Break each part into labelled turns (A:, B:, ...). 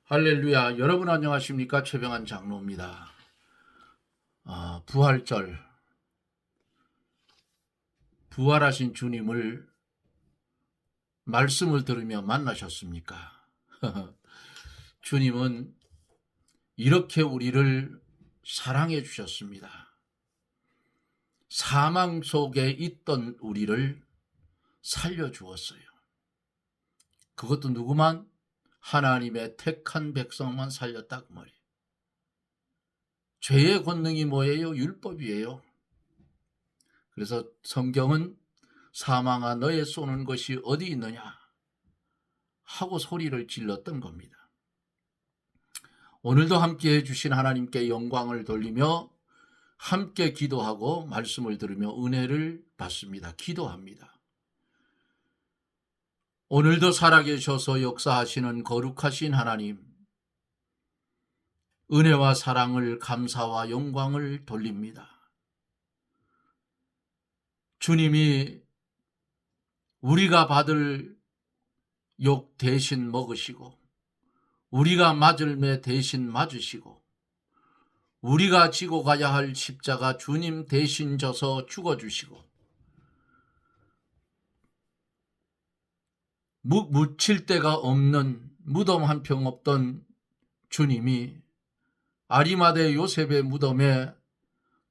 A: 할렐루야. 여러분 안녕하십니까? 최병환 장로입니다. 부활절, 부활하신 주님을 말씀을 들으며 만나셨습니까? 주님은 이렇게 우리를 사랑해 주셨습니다. 사망 속에 있던 우리를 살려주었어요. 그것도 누구만? 하나님의 택한 백성만 살렸다 그 말이에요. 죄의 권능이 뭐예요? 율법이에요. 그래서 성경은 사망아 너의 쏘는 것이 어디 있느냐 하고 소리를 질렀던 겁니다. 오늘도 함께 해주신 하나님께 영광을 돌리며 함께 기도하고 말씀을 들으며 은혜를 받습니다. 기도합니다. 오늘도 살아계셔서 역사하시는 거룩하신 하나님, 은혜와 사랑을 감사와 영광을 돌립니다. 주님이 우리가 받을 욕 대신 먹으시고 우리가 맞을 매 대신 맞으시고 우리가 지고 가야 할 십자가 주님 대신 져서 죽어주시고 묻힐 데가 없는 무덤 한 평 없던 주님이 아리마대 요셉의 무덤에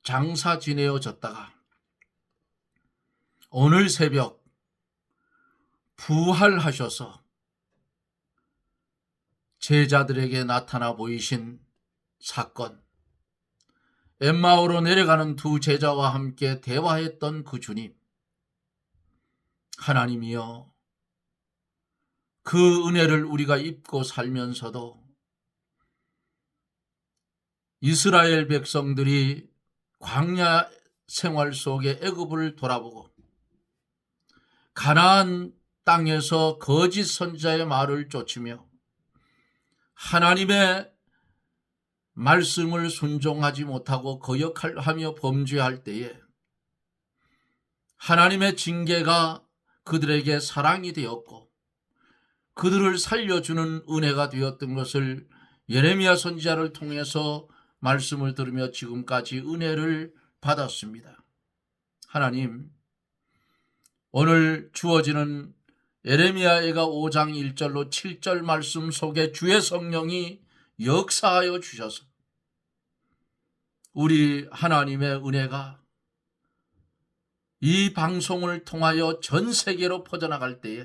A: 장사 지내어졌다가 오늘 새벽 부활하셔서 제자들에게 나타나 보이신 사건, 엠마오로 내려가는 두 제자와 함께 대화했던 그 주님, 하나님이여, 그 은혜를 우리가 입고 살면서도 이스라엘 백성들이 광야 생활 속에 애굽을 돌아보고 가나안 땅에서 거짓 선지자의 말을 쫓으며 하나님의 말씀을 순종하지 못하고 거역하며 범죄할 때에 하나님의 징계가 그들에게 사랑이 되었고 그들을 살려주는 은혜가 되었던 것을 예레미야 선지자를 통해서 말씀을 들으며 지금까지 은혜를 받았습니다. 하나님, 오늘 주어지는 예레미야가 5장 1절로 7절 말씀 속에 주의 성령이 역사하여 주셔서 우리 하나님의 은혜가 이 방송을 통하여 전 세계로 퍼져나갈 때에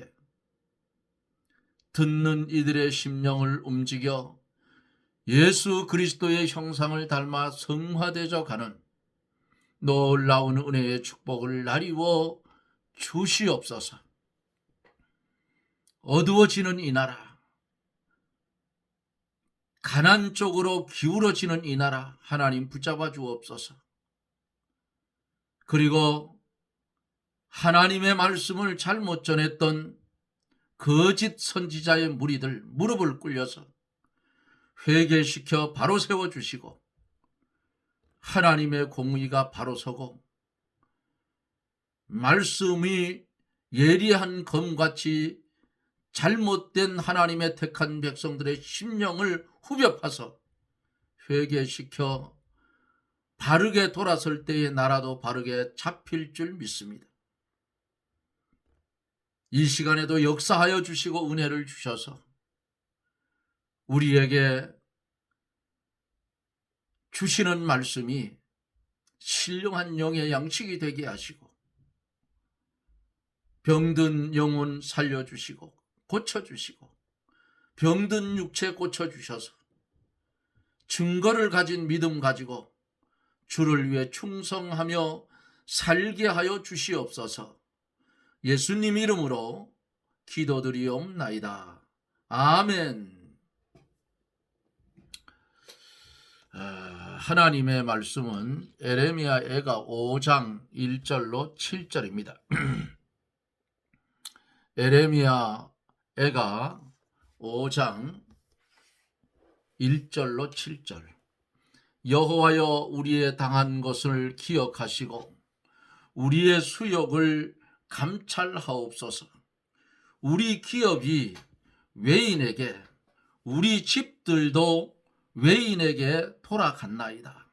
A: 듣는 이들의 심령을 움직여 예수 그리스도의 형상을 닮아 성화되어 가는 놀라운 은혜의 축복을 나리워 주시옵소서. 어두워지는 이 나라, 가난 쪽으로 기울어지는 이 나라 하나님 붙잡아 주옵소서. 그리고 하나님의 말씀을 잘못 전했던 거짓 선지자의 무리들 무릎을 꿇려서 회개시켜 바로 세워주시고 하나님의 공의가 바로 서고 말씀이 예리한 검같이 잘못된 하나님의 택한 백성들의 심령을 후벼 파서 회개시켜 바르게 돌아설 때의 나라도 바르게 잡힐 줄 믿습니다. 이 시간에도 역사하여 주시고 은혜를 주셔서 우리에게 주시는 말씀이 신령한 영의 양식이 되게 하시고 병든 영혼 살려주시고 고쳐주시고 병든 육체 고쳐주셔서 증거를 가진 믿음 가지고 주를 위해 충성하며 살게 하여 주시옵소서. 예수님 이름으로 기도드리옵나이다. 아멘. 하나님의 말씀은 예레미야가 5장 1절로 7절입니다. 예레미야가 5장 1절로 7절. 여호와여 우리의 당한 것을 기억하시고 우리의 수욕을 감찰하옵소서. 우리 기업이 외인에게 우리 집들도 외인에게 돌아갔나이다.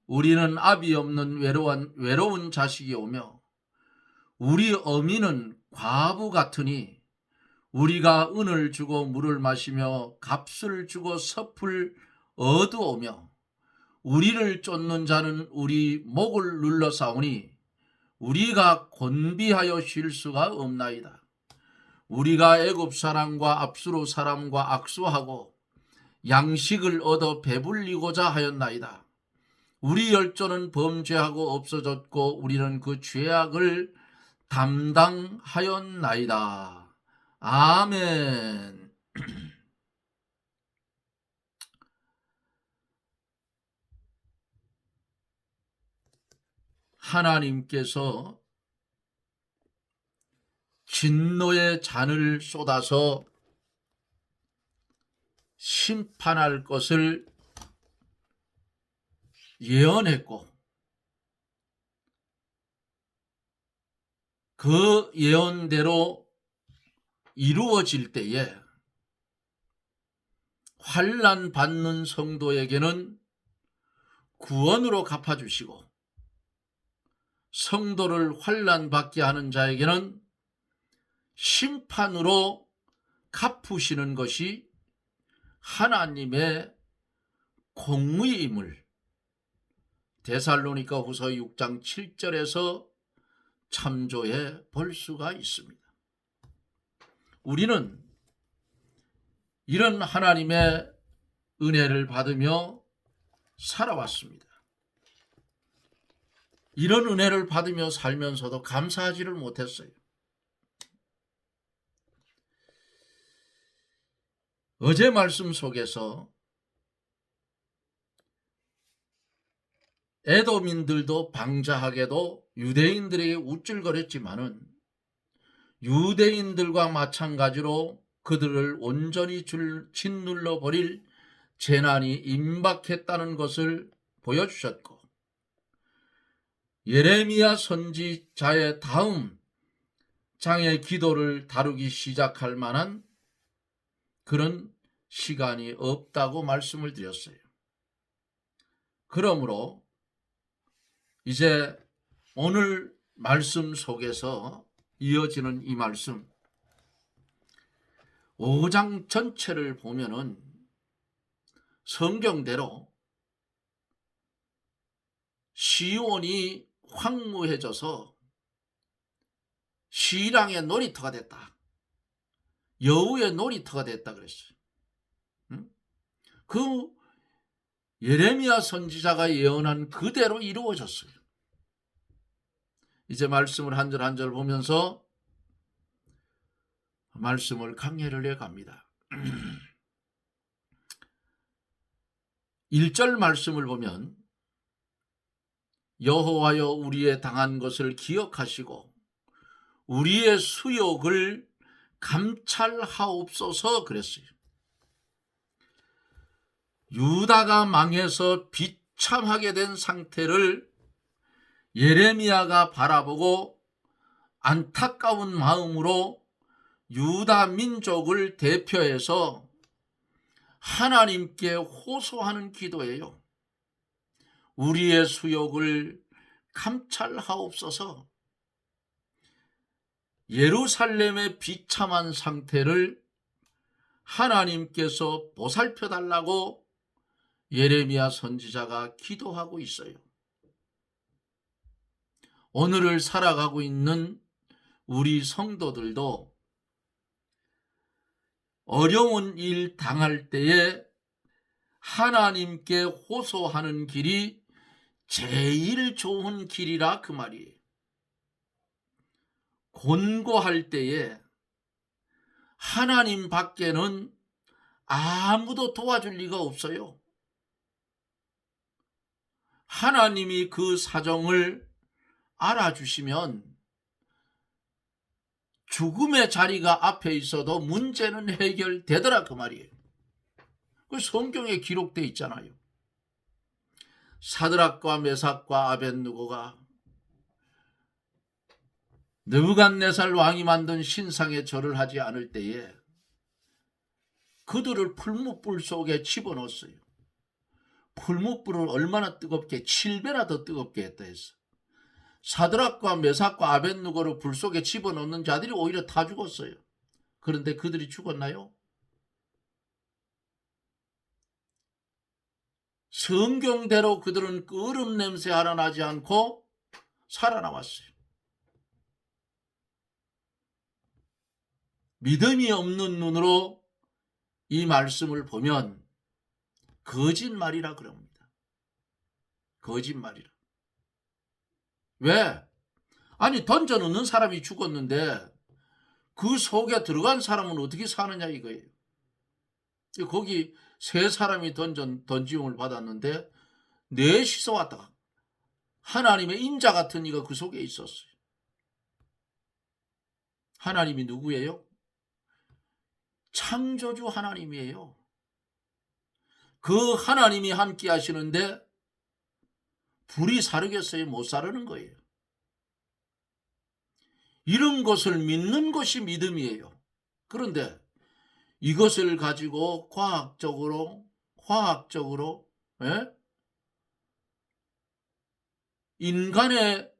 A: 우리는 아비 없는 외로운 자식이 오며 우리 어미는 과부 같으니 우리가 은을 주고 물을 마시며 값을 주고 섭을 얻어오며 우리를 쫓는 자는 우리 목을 눌러싸우니 우리가 곤비하여 쉴 수가 없나이다. 우리가 애굽 사람과 압수로 사람과 악수하고 양식을 얻어 배불리고자 하였나이다. 우리 열조는 범죄하고 없어졌고 우리는 그 죄악을 담당하였나이다. 아멘. 하나님께서 진노의 잔을 쏟아서 심판할 것을 예언했고 그 예언대로 이루어질 때에 환난 받는 성도에게는 구원으로 갚아주시고 성도를 환난 받게 하는 자에게는 심판으로 갚으시는 것이 하나님의 공의임을 데살로니가 후서 6장 7절에서 참조해 볼 수가 있습니다. 우리는 이런 하나님의 은혜를 받으며 살아왔습니다. 이런 은혜를 받으며 살면서도 감사하지를 못했어요. 어제 말씀 속에서 에돔인들도 방자하게도 유대인들에게 우쭐거렸지만은 유대인들과 마찬가지로 그들을 온전히 짓눌러 버릴 재난이 임박했다는 것을 보여주셨고 예레미야 선지자의 다음 장의 기도를 다루기 시작할 만한 그런 시간이 없다고 말씀을 드렸어요. 그러므로 이제 오늘 말씀 속에서 이어지는 이 말씀 5장 전체를 보면은 성경대로 시온이 황무해져서 신랑의 놀이터가 됐다. 여우의 놀이터가 됐다 그랬어요. 그 예레미야 선지자가 예언한 그대로 이루어졌어요. 이제 말씀을 한 절 한 절 보면서 말씀을 강해를 해갑니다. 1절 말씀을 보면 여호와여 우리의 당한 것을 기억하시고 우리의 수욕을 감찰하옵소서 그랬어요. 유다가 망해서 비참하게 된 상태를 예레미야가 바라보고 안타까운 마음으로 유다 민족을 대표해서 하나님께 호소하는 기도예요. 우리의 수욕을 감찰하옵소서. 예루살렘의 비참한 상태를 하나님께서 보살펴달라고 예레미야 선지자가 기도하고 있어요. 오늘을 살아가고 있는 우리 성도들도 어려운 일 당할 때에 하나님께 호소하는 길이 제일 좋은 길이라 그 말이에요. 곤고할 때에 하나님 밖에는 아무도 도와줄 리가 없어요. 하나님이 그 사정을 알아주시면 죽음의 자리가 앞에 있어도 문제는 해결되더라 그 말이에요. 그 성경에 기록되어 있잖아요. 사드락과 메삭과 아벳느고가 느부갓네살 왕이 만든 신상에 절을 하지 않을 때에 그들을 풀무불 속에 집어넣었어요. 풀무불을 얼마나 뜨겁게 7배나 더 뜨겁게 했다 했어. 사드락과 메삭과 아벳느고를 불 속에 집어넣는 자들이 오히려 다 죽었어요. 그런데 그들이 죽었나요? 성경대로 그들은 끓음 냄새 하나 나지 않고 살아남았어요. 믿음이 없는 눈으로 이 말씀을 보면 거짓말이라 그럽니다. 거짓말이라. 왜? 아니 던져놓는 사람이 죽었는데 그 속에 들어간 사람은 어떻게 사느냐 이거예요. 거기 세 사람이 던지움을 받았는데 넷이서 왔다가 하나님의 인자 같은 이가 그 속에 있었어요. 하나님이 누구예요? 창조주 하나님이에요. 그 하나님이 함께 하시는데 불이 사르겠어요? 못 사르는 거예요. 이런 것을 믿는 것이 믿음이에요. 그런데 이것을 가지고 과학적으로 예? 인간의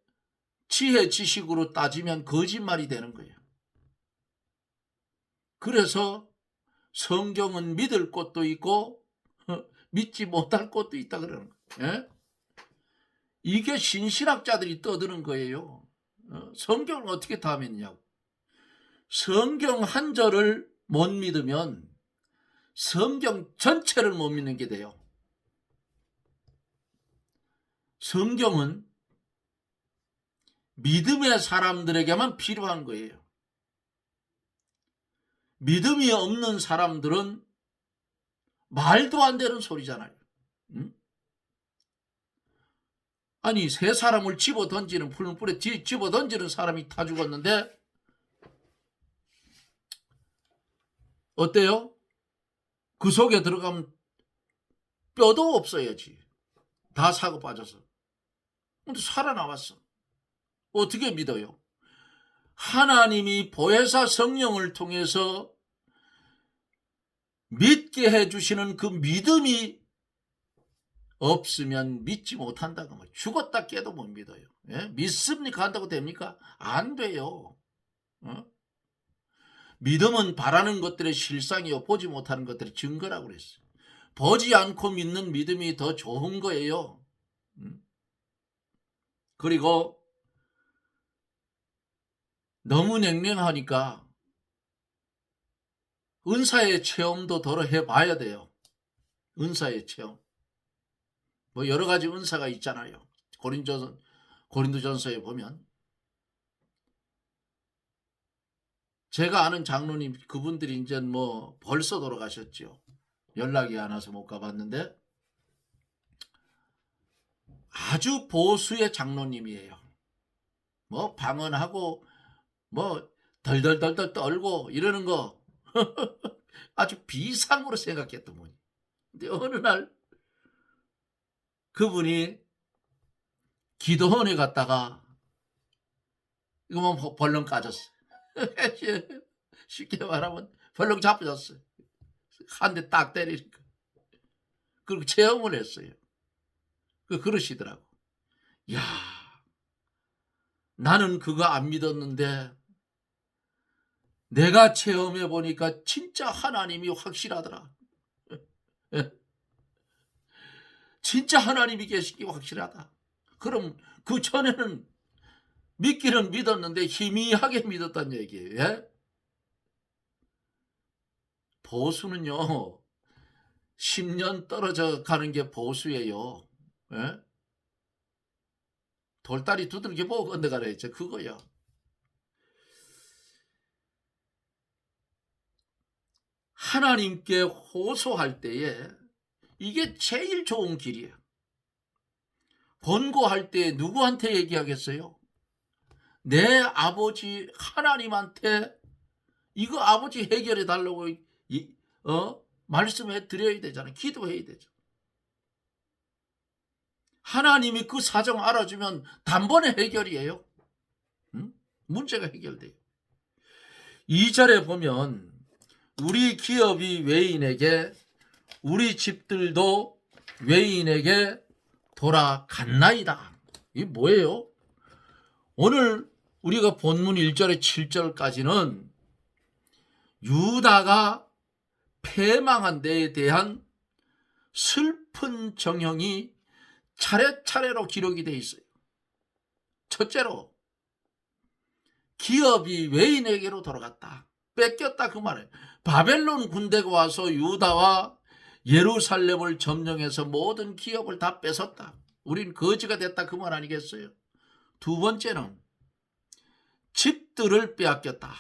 A: 지혜 지식으로 따지면 거짓말이 되는 거예요. 그래서 성경은 믿을 것도 있고 믿지 못할 것도 있다 그러는 거예요. 예? 이게 신신학자들이 떠드는 거예요. 성경을 어떻게 다 믿냐고. 성경 한 절을 못 믿으면 성경 전체를 못 믿는 게 돼요. 성경은 믿음의 사람들에게만 필요한 거예요. 믿음이 없는 사람들은 말도 안 되는 소리잖아요. 응? 아니 세 사람을 집어 던지는 풀무불에 집어 던지는 사람이 다 죽었는데 어때요? 그 속에 들어가면 뼈도 없어야지. 다 사고 빠져서. 근데 살아남았어. 어떻게 믿어요? 하나님이 보혜사 성령을 통해서 믿게 해주시는 그 믿음이 없으면 믿지 못한다고. 죽었다 깨도 못 믿어요. 예? 믿습니까? 한다고 됩니까? 안 돼요. 믿음은 바라는 것들의 실상이요 보지 못하는 것들의 증거라고 그랬어요. 보지 않고 믿는 믿음이 더 좋은 거예요. 그리고 너무 냉랭하니까 은사의 체험도 더러 해봐야 돼요. 은사의 체험. 뭐 여러 가지 은사가 있잖아요. 고린도전서에 보면 제가 아는 장로님 그분들이 이제 뭐 벌써 돌아가셨죠. 연락이 안 와서 못 가봤는데 아주 보수의 장로님이에요. 뭐 방언하고 뭐 덜덜덜덜 떨고 이러는 거 아주 비상으로 생각했던 분이. 근데 어느 날 그분이 기도원에 갔다가 이거만 벌렁 까졌어. 쉽게 말하면 벌렁 잡혀졌어요. 한 대 딱 때리니까. 그리고 체험을 했어요. 그러시더라고. 야, 나는 그거 안 믿었는데 내가 체험해 보니까 진짜 하나님이 확실하더라. 진짜 하나님이 계시기 확실하다. 그럼 그 전에는 믿기는 믿었는데 희미하게 믿었다는 얘기예요. 예? 보수는요 10년 떨어져 가는 게 보수예요. 예? 돌다리 두들겨 보고 건너가라 했죠. 그거야. 하나님께 호소할 때에 이게 제일 좋은 길이에요. 권고할 때 누구한테 얘기하겠어요? 내 아버지 하나님한테 이거 아버지 해결해 달라고 말씀해 드려야 되잖아요. 기도해야 되죠. 하나님이 그 사정 알아주면 단번에 해결이에요. 문제가 해결돼요. 2절에 보면 우리 기업이 외인에게, 우리 집들도 외인에게 돌아갔나이다. 이게 뭐예요? 오늘 우리가 본문 1절에 7절까지는 유다가 패망한 데에 대한 슬픈 정형이 차례차례로 기록이 되어 있어요. 첫째로 기업이 외인에게로 돌아갔다. 뺏겼다 그 말이에요. 바벨론 군대가 와서 유다와 예루살렘을 점령해서 모든 기업을 다 뺏었다. 우린 거지가 됐다 그 말 아니겠어요? 두 번째는 집들을 빼앗겼다.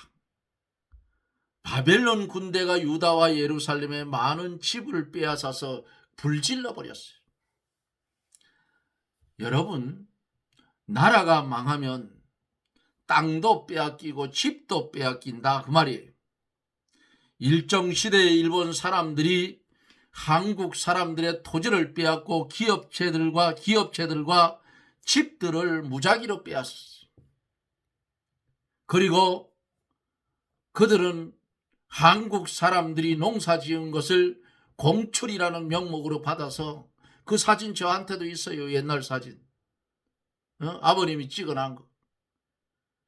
A: 바벨론 군대가 유다와 예루살렘의 많은 집을 빼앗아서 불질러 버렸어요. 여러분, 나라가 망하면 땅도 빼앗기고 집도 빼앗긴다 그 말이에요. 일정 시대에 일본 사람들이 한국 사람들의 토지를 빼앗고 기업체들과 집들을 무작위로 빼앗았어요. 그리고 그들은 한국 사람들이 농사 지은 것을 공출이라는 명목으로 받아서, 그 사진 저한테도 있어요. 옛날 사진. 아버님이 찍어놓은 거.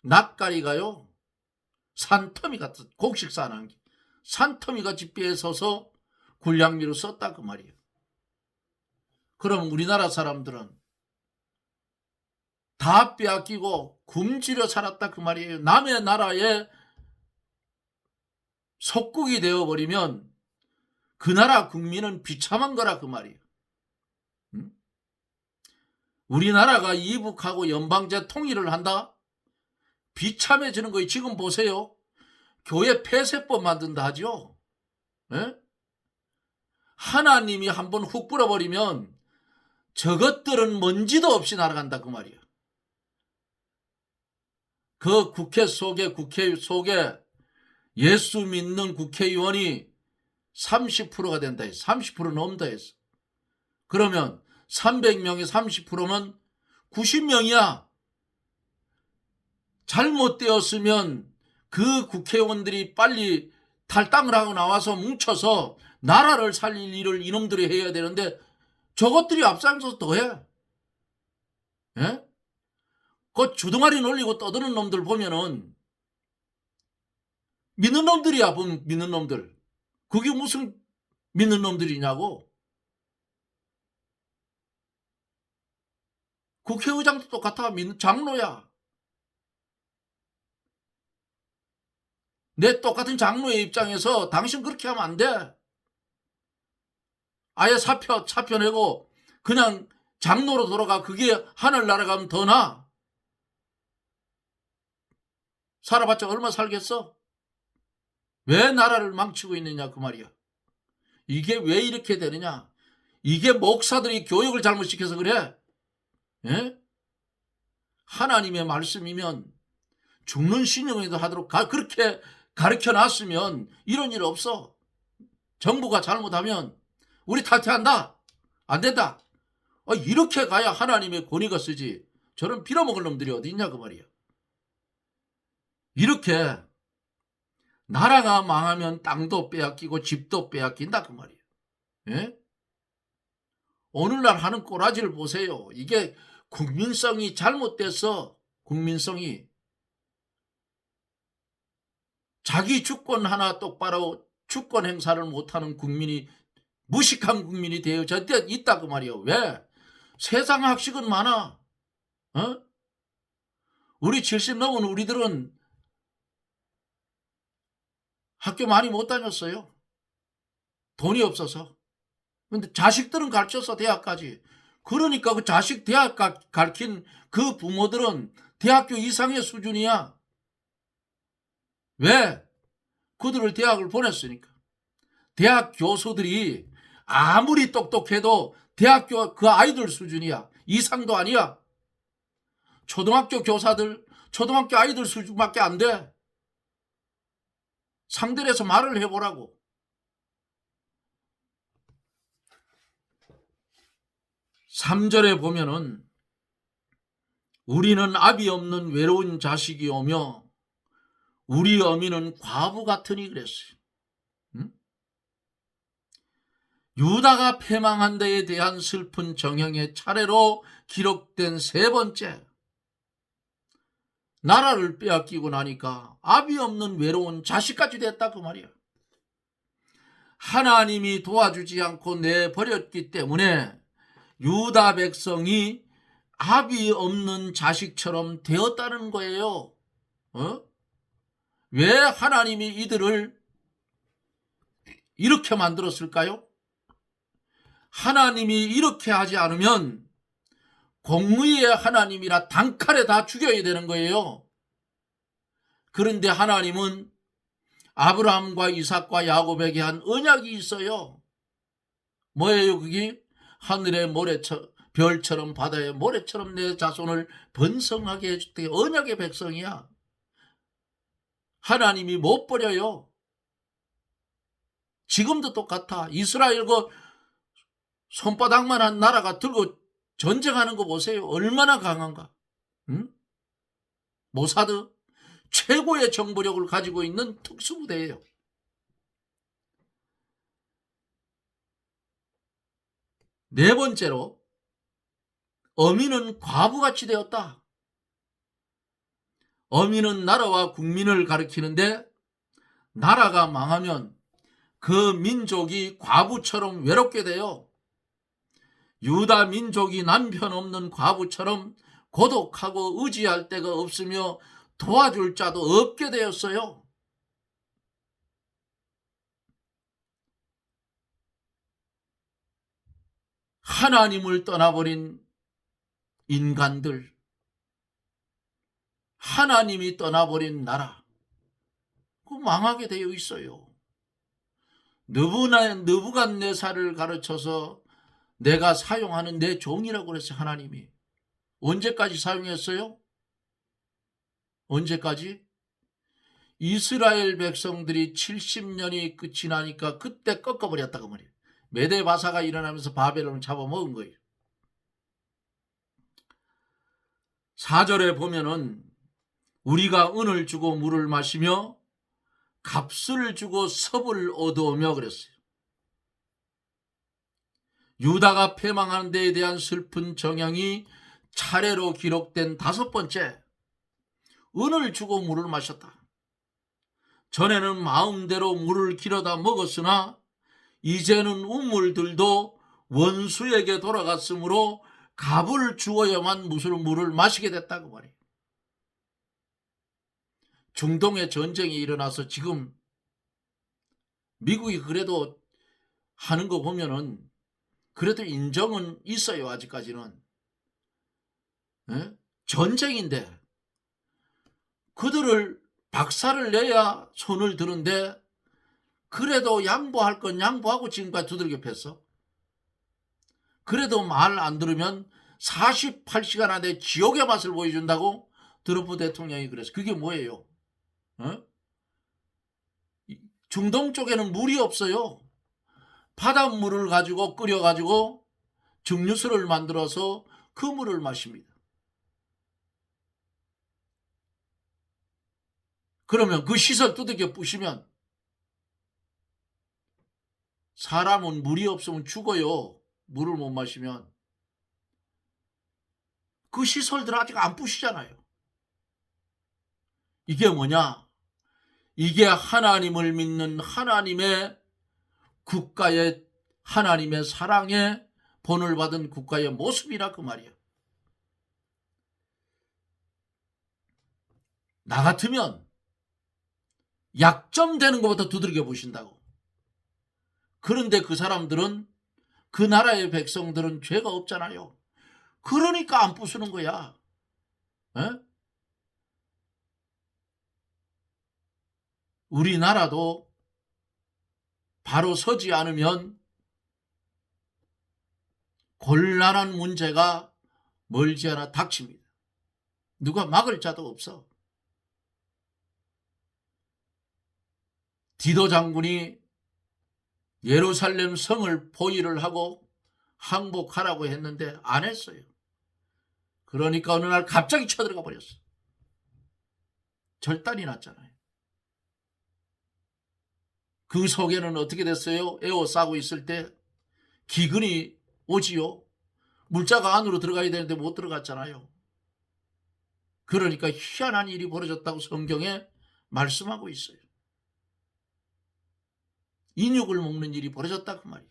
A: 낯가리가요, 산더미 같은, 곡식사 난 게 산더미같이 뺏어서 군량미로 썼다 그 말이에요. 그럼 우리나라 사람들은 다 빼앗기고 굶주려 살았다 그 말이에요. 남의 나라에 속국이 되어버리면 그 나라 국민은 비참한 거라 그 말이에요. 우리나라가 이북하고 연방제 통일을 한다? 비참해지는 거예요. 지금 보세요. 교회 폐쇄법 만든다 하죠. 에? 하나님이 한번 훅 불어버리면 저것들은 먼지도 없이 날아간다 그 말이에요. 그 국회 속에 예수 믿는 국회의원이 30%가 된다 했어. 30% 넘다 했어. 그러면 300명의 30%면 90명이야. 잘못되었으면 그 국회의원들이 빨리 탈당을 하고 나와서 뭉쳐서 나라를 살릴 일을 이놈들이 해야 되는데 저것들이 앞장서서 더해. 예? 그 주둥아리 놀리고 떠드는 놈들 보면은 믿는 놈들이야. 믿는 놈들. 그게 무슨 믿는 놈들이냐고. 국회의장도 똑같아. 장로야. 내 똑같은 장로의 입장에서 당신 그렇게 하면 안 돼. 아예 사표 내고 그냥 장로로 돌아가. 그게 하늘 날아가면 더 나아. 살아봤자 얼마 살겠어? 왜 나라를 망치고 있느냐 그 말이야. 이게 왜 이렇게 되느냐. 이게 목사들이 교육을 잘못시켜서 그래. 예? 하나님의 말씀이면 죽는 신용에도 하도록 그렇게 가르쳐놨으면 이런 일 없어. 정부가 잘못하면 우리 탈퇴한다. 안 된다. 이렇게 가야 하나님의 권위가 쓰지. 저런 빌어먹을 놈들이 어디 있냐 그 말이야. 이렇게 나라가 망하면 땅도 빼앗기고 집도 빼앗긴다 그 말이에요. 예? 오늘날 하는 꼬라지를 보세요. 이게 국민성이 잘못돼서, 국민성이 자기 주권 하나 똑바로 주권 행사를 못하는 국민이, 무식한 국민이 되어 있다 그 말이에요. 왜? 세상 학식은 많아. 우리 70 넘은 우리들은 학교 많이 못 다녔어요. 돈이 없어서. 근데 자식들은 가르쳤어. 대학까지. 그러니까 그 자식 대학 가르친 그 부모들은 대학교 이상의 수준이야. 왜? 그들을 대학을 보냈으니까. 대학 교수들이 아무리 똑똑해도 대학교 그 아이들 수준이야. 이상도 아니야. 초등학교 교사들, 초등학교 아이들 수준밖에 안 돼. 상대를 해서 말을 해보라고. (3절에) 보면은 우리는 아비 없는 외로운 자식이 오며 우리 어미는 과부 같으니 그랬어요. 유다가 패망한 데에 대한 슬픈 정형의 차례로 기록된 세 번째, 나라를 빼앗기고 나니까 아비 없는 외로운 자식까지 됐다 그 말이야. 하나님이 도와주지 않고 내버렸기 때문에 유다 백성이 아비 없는 자식처럼 되었다는 거예요. 왜 하나님이 이들을 이렇게 만들었을까요? 하나님이 이렇게 하지 않으면 공의의 하나님이라 단칼에 다 죽여야 되는 거예요. 그런데 하나님은 아브라함과 이삭과 야곱에게 한 언약이 있어요. 뭐예요 그게? 하늘의 별처럼 바다의 모래처럼 내 자손을 번성하게 해줄게. 언약의 백성이야. 하나님이 못 버려요. 지금도 똑같아. 이스라엘 그 손바닥만한 나라가 들고 전쟁하는 거 보세요. 얼마나 강한가. 응? 모사드 최고의 정보력을 가지고 있는 특수부대예요. 네 번째로, 어미는 과부같이 되었다. 어미는 나라와 국민을 가리키는데, 나라가 망하면 그 민족이 과부처럼 외롭게 돼요. 유다 민족이 남편 없는 과부처럼 고독하고 의지할 데가 없으며 도와줄 자도 없게 되었어요. 하나님을 떠나버린 인간들, 하나님이 떠나버린 나라, 그 망하게 되어 있어요. 느부갓네살을 가르쳐서 내가 사용하는 내 종이라고 그랬어요. 하나님이 언제까지 사용했어요? 언제까지? 이스라엘 백성들이 70년이 끝이 나니까 그때 꺾어버렸다고 말이에요. 메데바사가 일어나면서 바벨론을 잡아먹은 거예요. 4절에 보면은 우리가 은을 주고 물을 마시며 값을 주고 섭을 얻어오며 그랬어요. 유다가 패망하는 데에 대한 슬픈 정형이 차례로 기록된 다섯 번째, 은을 주고 물을 마셨다. 전에는 마음대로 물을 길어다 먹었으나 이제는 우물들도 원수에게 돌아갔으므로 값을 주어야만 물을 마시게 됐다고 말이에요. 중동에 전쟁이 일어나서 지금 미국이 그래도 하는 거 보면은 그래도 인정은 있어요. 아직까지는. 에? 전쟁인데 그들을 박살을 내야 손을 드는데 그래도 양보할 건 양보하고 지금까지 두들겨 팼어. 그래도 말 안 들으면 48시간 안에 지옥의 맛을 보여준다고 트럼프 대통령이 그랬어. 그게 뭐예요? 중동 쪽에는 물이 없어요. 바닷물을 가지고 끓여가지고 증류수를 만들어서 그 물을 마십니다. 그러면 그 시설 두들겨 부시면 사람은 물이 없으면 죽어요. 물을 못 마시면. 그 시설들 아직 안 부시잖아요. 이게 뭐냐? 이게 하나님을 믿는 하나님의 국가의, 하나님의 사랑에 본을 받은 국가의 모습이라 그 말이야. 나 같으면 약점되는 것부터 두들겨 보신다고. 그런데 그 사람들은, 그 나라의 백성들은 죄가 없잖아요. 그러니까 안 부수는 거야. 에? 우리나라도 바로 서지 않으면 곤란한 문제가 멀지 않아 닥칩니다. 누가 막을 자도 없어. 디도 장군이 예루살렘 성을 포위를 하고 항복하라고 했는데 안 했어요. 그러니까 어느 날 갑자기 쳐들어가 버렸어. 절단이 났잖아요. 그 속에는 어떻게 됐어요? 에워싸고 있을 때 기근이 오지요. 물자가 안으로 들어가야 되는데 못 들어갔잖아요. 그러니까 희한한 일이 벌어졌다고 성경에 말씀하고 있어요. 인육을 먹는 일이 벌어졌다 그 말이에요.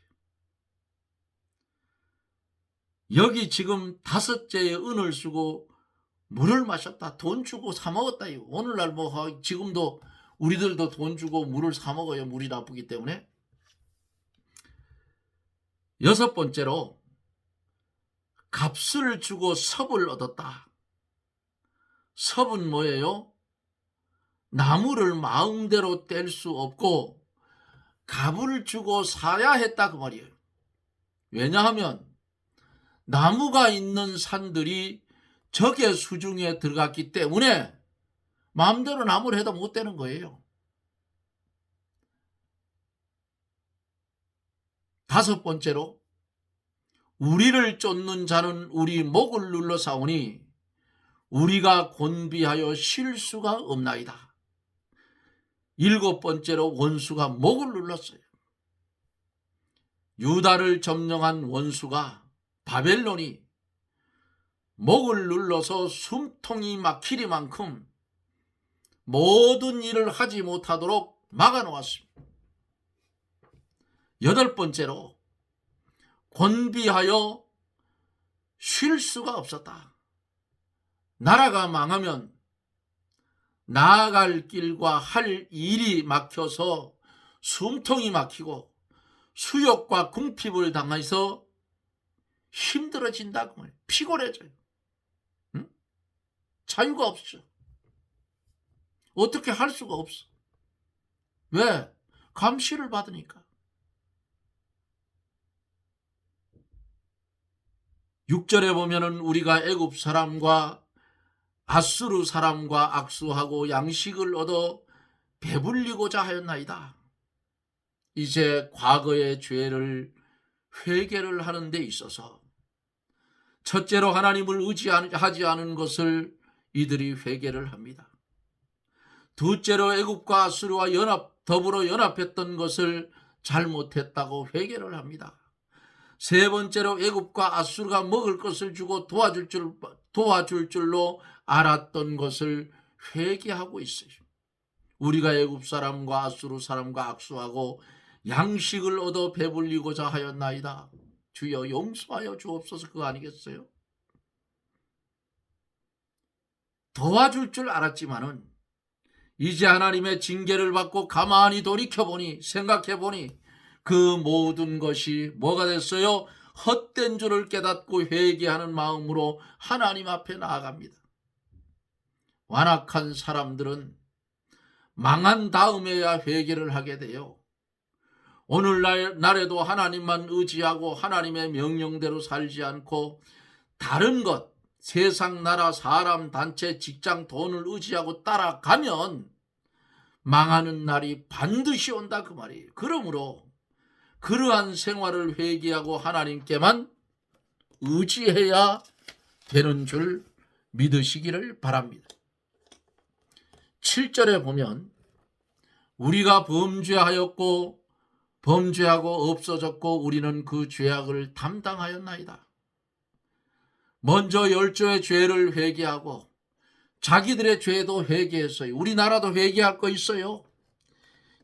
A: 여기 지금 5째의 은을 쓰고 물을 마셨다. 돈 주고 사 먹었다. 오늘날 뭐 지금도 우리들도 돈 주고 물을 사 먹어요. 물이 나쁘기 때문에. 6번째로 값을 주고 섭을 얻었다. 섭은 뭐예요? 나무를 마음대로 뗄 수 없고 값을 주고 사야 했다 그 말이에요. 왜냐하면 나무가 있는 산들이 적의 수중에 들어갔기 때문에 마음대로 나무를 해도 못 되는 거예요. 5번째로 우리를 쫓는 자는 우리 목을 눌러 싸우니 우리가 곤비하여 쉴 수가 없나이다. 7번째로 원수가 목을 눌렀어요. 유다를 점령한 원수가 바벨론이 목을 눌러서 숨통이 막히리만큼 모든 일을 하지 못하도록 막아놓았습니다. 8번째로 곤비하여 쉴 수가 없었다. 나라가 망하면 나아갈 길과 할 일이 막혀서 숨통이 막히고 수욕과 궁핍을 당해서 힘들어진다. 피곤해져요. 응? 자유가 없어. 어떻게 할 수가 없어. 왜? 감시를 받으니까. 6절에 보면은 우리가 애굽 사람과 아수르 사람과 악수하고 양식을 얻어 배불리고자 하였나이다. 이제 과거의 죄를 회개를 하는 데 있어서 첫째로 하나님을 의지하지 않은 것을 이들이 회개를 합니다. 둘째로 애굽과 아수르와 더불어 연합했던 것을 잘못했다고 회개를 합니다. 세 번째로 애굽과 아수르가 먹을 것을 주고 도와줄 줄로 알았던 것을 회개하고 있어요. 우리가 애굽 사람과 아수르 사람과 악수하고 양식을 얻어 배불리고자 하였나이다. 주여 용서하여 주옵소서. 그거 아니겠어요? 도와줄 줄 알았지만은 이제 하나님의 징계를 받고 가만히 돌이켜보니 생각해보니 그 모든 것이 뭐가 됐어요? 헛된 줄을 깨닫고 회개하는 마음으로 하나님 앞에 나아갑니다. 완악한 사람들은 망한 다음에야 회개를 하게 돼요. 오늘날에도 하나님만 의지하고 하나님의 명령대로 살지 않고 다른 것, 세상, 나라, 사람, 단체, 직장, 돈을 의지하고 따라가면 망하는 날이 반드시 온다 그 말이에요. 그러므로 그러한 생활을 회개하고 하나님께만 의지해야 되는 줄 믿으시기를 바랍니다. 7절에 보면 우리가 범죄하였고 범죄하고 없어졌고 우리는 그 죄악을 담당하였나이다. 먼저 10조의 죄를 회개하고 자기들의 죄도 회개했어요. 우리나라도 회개할 거 있어요.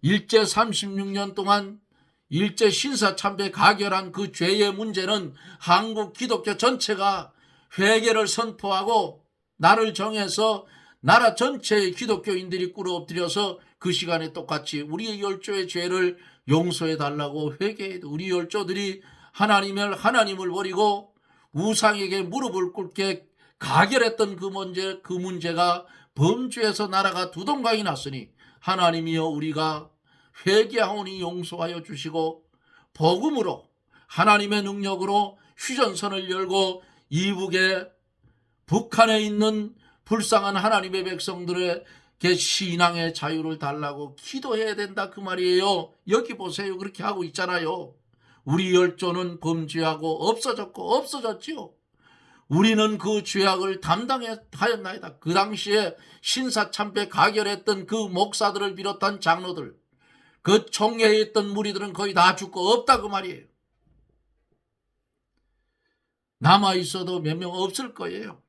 A: 일제 36년 동안 일제 신사참배 가결한 그 죄의 문제는 한국 기독교 전체가 회개를 선포하고 날을 정해서 나라 전체의 기독교인들이 꿇어 엎드려서 그 시간에 똑같이 우리의 10조의 죄를 용서해달라고 회개해도 우리 10조들이 하나님을 버리고 우상에게 무릎을 꿇게 가결했던 그 문제가 범죄에서 나라가 두동강이 났으니 하나님이여 우리가 회개하오니 용서하여 주시고 복음으로 하나님의 능력으로 휴전선을 열고 이북에 북한에 있는 불쌍한 하나님의 백성들에게 신앙의 자유를 달라고 기도해야 된다 그 말이에요. 여기 보세요. 그렇게 하고 있잖아요. 우리 10조는 범죄하고 없어졌지요. 우리는 그 죄악을 담당하였나이다. 그 당시에 신사참배 가결했던 그 목사들을 비롯한 장로들, 그 총회에 있던 무리들은 거의 다 죽고 없다 그 말이에요. 남아있어도 몇 명 없을 거예요.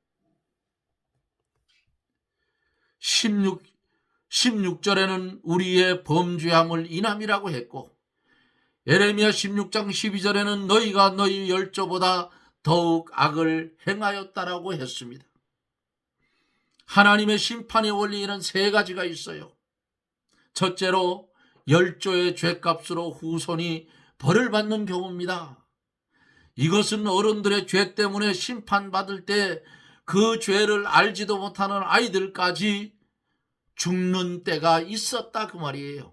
A: 16절에는 우리의 범죄함을 인함이라고 했고, 예레미야 16장 12절에는 너희가 너희 열조보다 더욱 악을 행하였다라고 했습니다. 하나님의 심판의 원리에는 세 가지가 있어요. 첫째로 열조의 죄값으로 후손이 벌을 받는 경우입니다. 이것은 어른들의 죄 때문에 심판받을 때 그 죄를 알지도 못하는 아이들까지 죽는 때가 있었다 그 말이에요.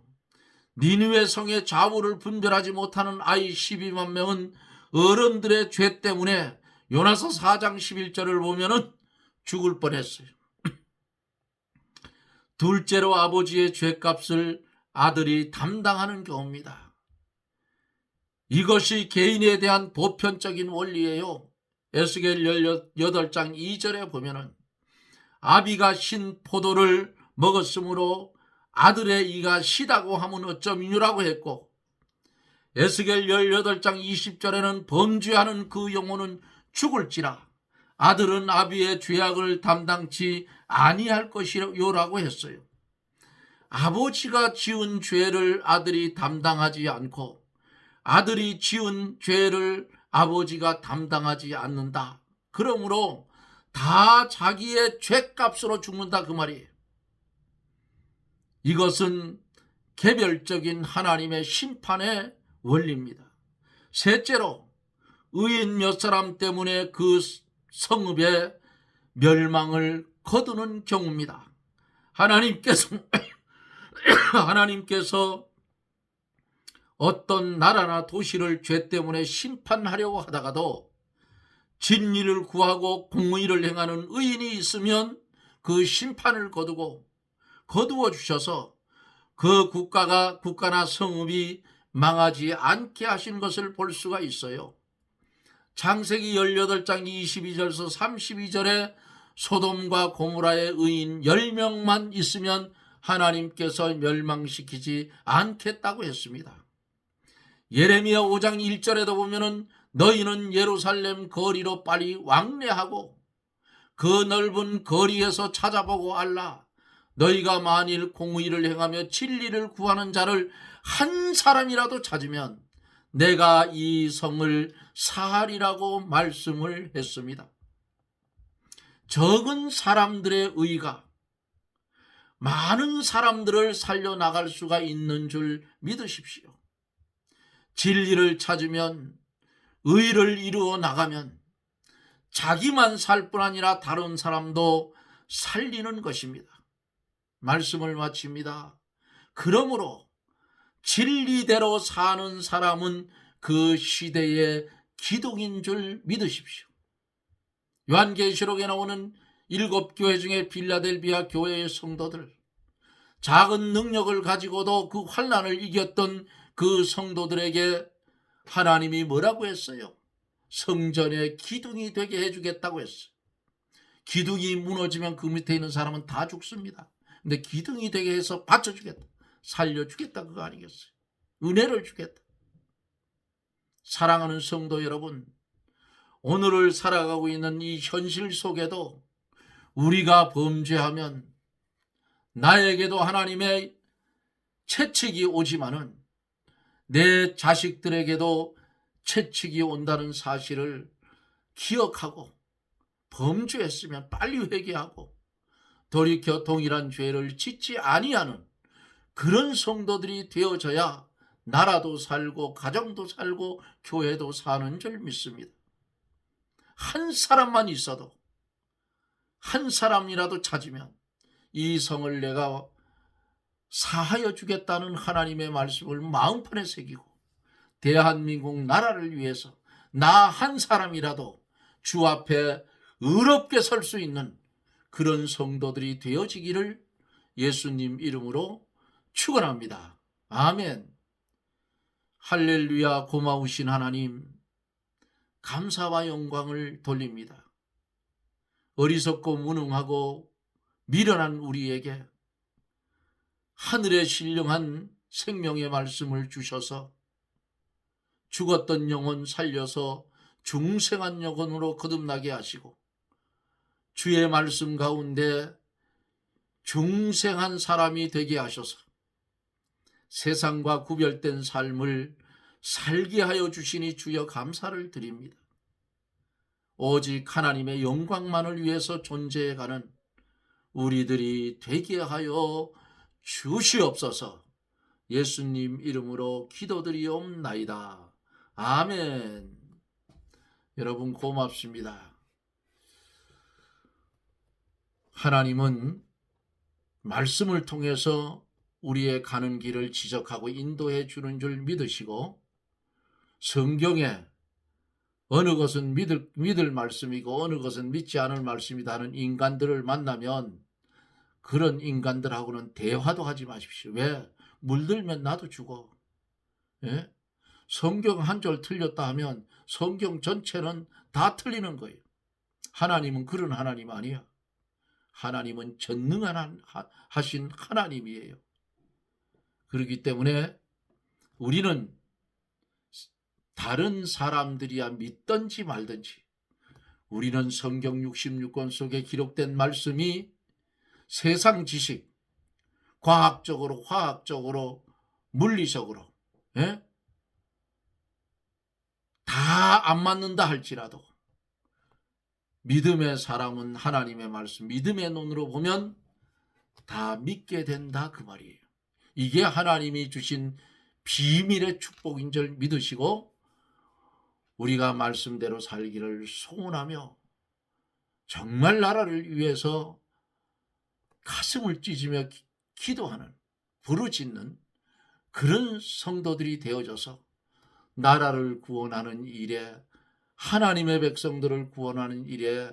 A: 니느웨 성의 좌우를 분별하지 못하는 아이 12만 명은 어른들의 죄 때문에 요나서 4장 11절을 보면은 죽을 뻔했어요. 둘째로 아버지의 죄값을 아들이 담당하는 경우입니다. 이것이 개인에 대한 보편적인 원리예요. 에스겔 18장 2절에 보면은 아비가 신 포도를 먹었으므로 아들의 이가 시다고 하면 어쩌미뇨라고 했고, 에스겔 18장 20절에는 범죄하는 그 영혼은 죽을지라 아들은 아비의 죄악을 담당치 아니할 것이요라고 했어요. 아버지가 지은 죄를 아들이 담당하지 않고 아들이 지은 죄를 아버지가 담당하지 않는다. 그러므로 다 자기의 죄값으로 죽는다 그 말이에요. 이것은 개별적인 하나님의 심판의 원리입니다. 셋째로 의인 몇 사람 때문에 그 성읍의 멸망을 거두는 경우입니다. 하나님께서 어떤 나라나 도시를 죄 때문에 심판하려고 하다가도 진리를 구하고 공의를 행하는 의인이 있으면 그 심판을 거두어 주셔서 그 국가나 성읍이 망하지 않게 하신 것을 볼 수가 있어요. 창세기 18장 22절에서 32절에 소돔과 고모라의 의인 10명만 있으면 하나님께서 멸망시키지 않겠다고 했습니다. 예레미야 5장 1절에도 보면은 너희는 예루살렘 거리로 빨리 왕래하고 그 넓은 거리에서 찾아보고 알라. 너희가 만일 공의를 행하며 진리를 구하는 자를 한 사람이라도 찾으면 내가 이 성을 사하리라고 말씀을 했습니다. 적은 사람들의 의가 많은 사람들을 살려나갈 수가 있는 줄 믿으십시오. 진리를 찾으면, 의를 이루어 나가면 자기만 살 뿐 아니라 다른 사람도 살리는 것입니다. 말씀을 마칩니다. 그러므로 진리대로 사는 사람은 그 시대의 기둥인 줄 믿으십시오. 요한계시록에 나오는 7교회 중에 빌라델비아 교회의 성도들, 작은 능력을 가지고도 그 환난을 이겼던 그 성도들에게 하나님이 뭐라고 했어요? 성전의 기둥이 되게 해주겠다고 했어요. 기둥이 무너지면 그 밑에 있는 사람은 다 죽습니다. 근데 기둥이 되게 해서 받쳐주겠다, 살려주겠다, 그거 아니겠어요? 은혜를 주겠다. 사랑하는 성도 여러분, 오늘을 살아가고 있는 이 현실 속에도 우리가 범죄하면 나에게도 하나님의 채찍이 오지만은 내 자식들에게도 채찍이 온다는 사실을 기억하고 범죄했으면 빨리 회개하고 돌이켜 동일한 죄를 짓지 아니하는 그런 성도들이 되어져야 나라도 살고 가정도 살고 교회도 사는 줄 믿습니다. 한 사람만 있어도, 한 사람이라도 찾으면 이 성을 내가 사하여 주겠다는 하나님의 말씀을 마음판에 새기고 대한민국 나라를 위해서 나 한 사람이라도 주 앞에 의롭게 설 수 있는 그런 성도들이 되어지기를 예수님 이름으로 축원합니다. 아멘. 할렐루야. 고마우신 하나님, 감사와 영광을 돌립니다. 어리석고 무능하고 미련한 우리에게 하늘의 신령한 생명의 말씀을 주셔서 죽었던 영혼 살려서 중생한 영혼으로 거듭나게 하시고 주의 말씀 가운데 중생한 사람이 되게 하셔서 세상과 구별된 삶을 살게 하여 주시니 주여 감사를 드립니다. 오직 하나님의 영광만을 위해서 존재해가는 우리들이 되게 하여 주시옵소서. 예수님 이름으로 기도드리옵나이다. 아멘. 여러분 고맙습니다. 하나님은 말씀을 통해서 우리의 가는 길을 지적하고 인도해 주는 줄 믿으시고, 성경에 어느 것은 믿을 말씀이고 어느 것은 믿지 않을 말씀이다 하는 인간들을 만나면 그런 인간들하고는 대화도 하지 마십시오. 왜? 물들면 나도 죽어. 예? 성경 한 절 틀렸다 하면 성경 전체는 다 틀리는 거예요. 하나님은 그런 하나님 아니야. 하나님은 전능한 하신 하나님이에요. 그렇기 때문에 우리는 다른 사람들이야 믿든지 말든지 우리는 성경 66권 속에 기록된 말씀이 세상 지식, 과학적으로, 화학적으로, 물리적으로 예? 다 안 맞는다 할지라도 믿음의 사람은 하나님의 말씀, 믿음의 눈으로 보면 다 믿게 된다 그 말이에요. 이게 하나님이 주신 비밀의 축복인 줄 믿으시고 우리가 말씀대로 살기를 소원하며 정말 나라를 위해서 가슴을 찢으며 기도하는, 부르짖는 그런 성도들이 되어져서 나라를 구원하는 일에, 하나님의 백성들을 구원하는 일에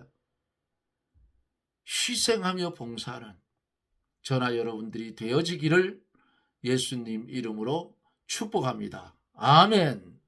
A: 희생하며 봉사하는 저나 여러분들이 되어지기를 예수님 이름으로 축복합니다. 아멘.